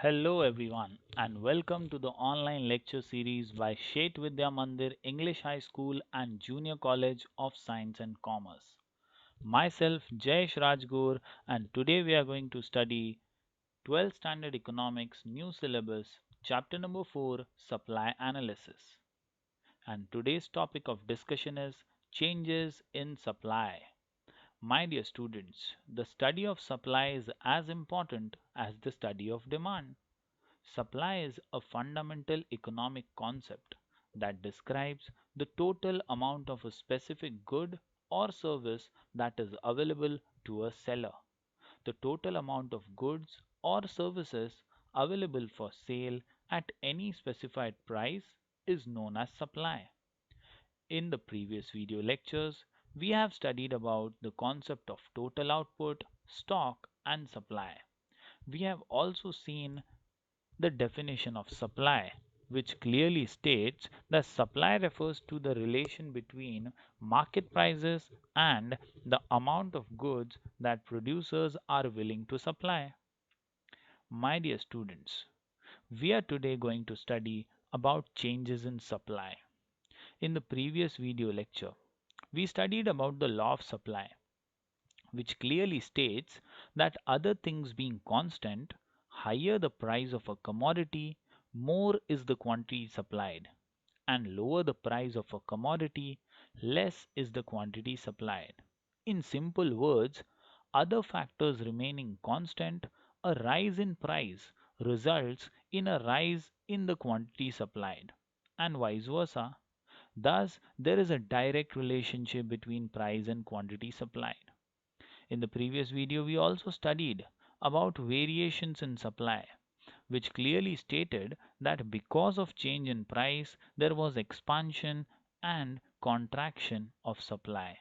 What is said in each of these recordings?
Hello everyone and welcome to the online lecture series by Shet Vidya Mandir English High School and Junior College of Science and Commerce. Myself Jayesh Rajgur and today we are going to study 12th Standard Economics New Syllabus Chapter number 4 Supply Analysis. And today's topic of discussion is changes in supply. My dear students, the study of supply is as important as the study of demand. Supply is a fundamental economic concept that describes the total amount of a specific good or service that is available to a seller. The total amount of goods or services available for sale at any specified price is known as supply. In the previous video lectures, we have studied about the concept of total output, stock, and supply. We have also seen the definition of supply, which clearly states that supply refers to the relation between market prices and the amount of goods that producers are willing to supply. My dear students, we are today going to study about changes in supply. In the previous video lecture, we studied about the law of supply, which clearly states that other things being constant, higher the price of a commodity, more is the quantity supplied, and lower the price of a commodity, less is the quantity supplied. In simple words, other factors remaining constant, a rise in price results in a rise in the quantity supplied, and vice versa. Thus, there is a direct relationship between price and quantity supplied. In the previous video, we also studied about variations in supply, which clearly stated that because of change in price, there was expansion and contraction of supply.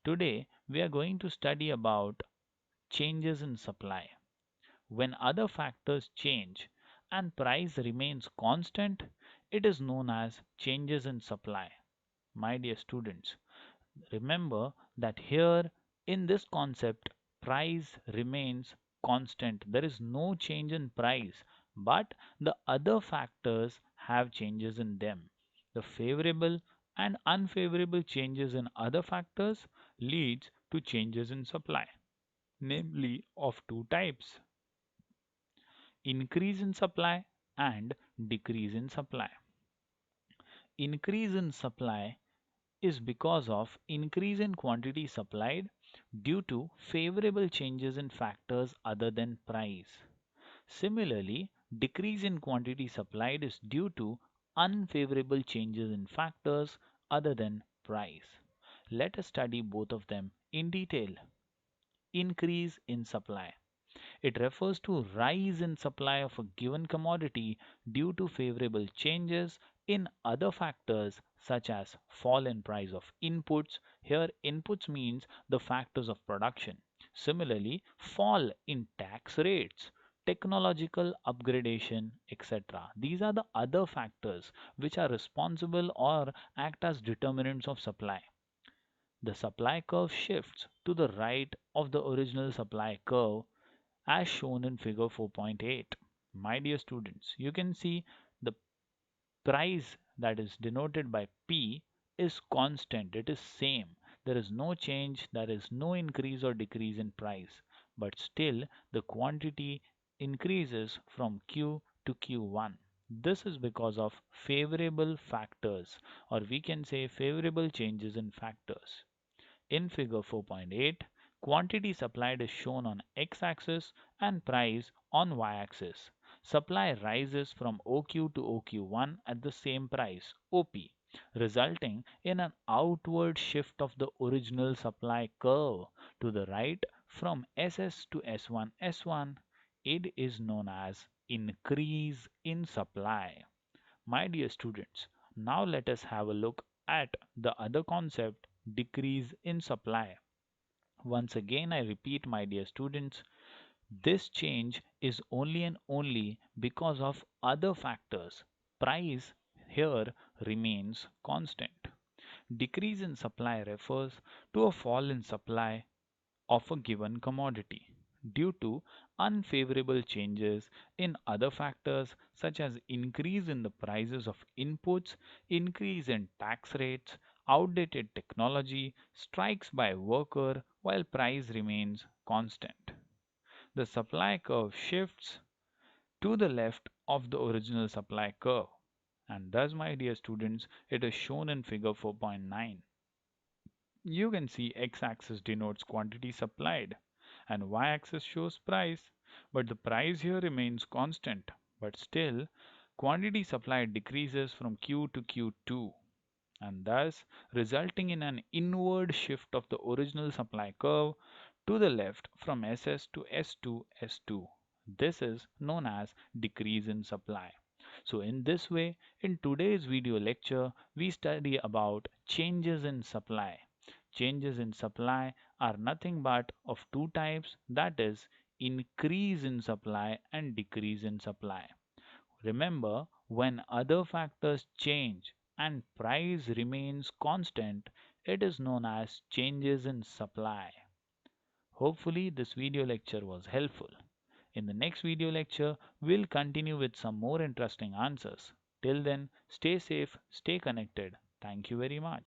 Today, we are going to study about changes in supply. When other factors change and price remains constant, it is known as changes in supply. My dear students, remember that here in this concept, price remains constant. There is no change in price, but the other factors have changes in them. The favorable and unfavorable changes in other factors leads to changes in supply, namely of two types: increase in supply and decrease in supply. Increase in supply is because of increase in quantity supplied due to favorable changes in factors other than price. Similarly, decrease in quantity supplied is due to unfavorable changes in factors other than price. Let us study both of them in detail. Increase in supply. It refers to rise in supply of a given commodity due to favorable changes in other factors such as fall in price of inputs. Here inputs means the factors of production. Similarly, fall in tax rates, technological upgradation, etc. These are the other factors which are responsible or act as determinants of supply. The supply curve shifts to the right of the original supply curve as shown in figure 4.8. My dear students, you can see the price that is denoted by P is constant, it is same. There is no change, there is no increase or decrease in price, but still the quantity increases from Q to Q1. This is because of favorable factors, or we can say favorable changes in factors. In figure 4.8, quantity supplied is shown on x-axis and price on y-axis. Supply rises from OQ to OQ1 at the same price, OP, resulting in an outward shift of the original supply curve to the right from SS to S1 S1. It is known as increase in supply. My dear students, now let us have a look at the other concept, decrease in supply. Once again, I repeat, my dear students, this change is only and only because of other factors. Price here remains constant. Decrease in supply refers to a fall in supply of a given commodity due to unfavorable changes in other factors such as increase in the prices of inputs, increase in tax rates, outdated technology, strikes by worker while price remains constant. The supply curve shifts to the left of the original supply curve. And thus, my dear students, it is shown in figure 4.9. You can see x-axis denotes quantity supplied and y-axis shows price, but the price here remains constant. But still, quantity supplied decreases from Q to Q2 and thus resulting in an inward shift of the original supply curve to the left from SS to S2 S2. This is known as decrease in supply. So in this way, in today's video lecture, we study about changes in supply. Changes in supply are nothing but of two types, that is increase in supply and decrease in supply. Remember, when other factors change and price remains constant, it is known as changes in supply. Hopefully, this video lecture was helpful. In the next video lecture, we'll continue with some more interesting answers. Till then, stay safe, stay connected. Thank you very much.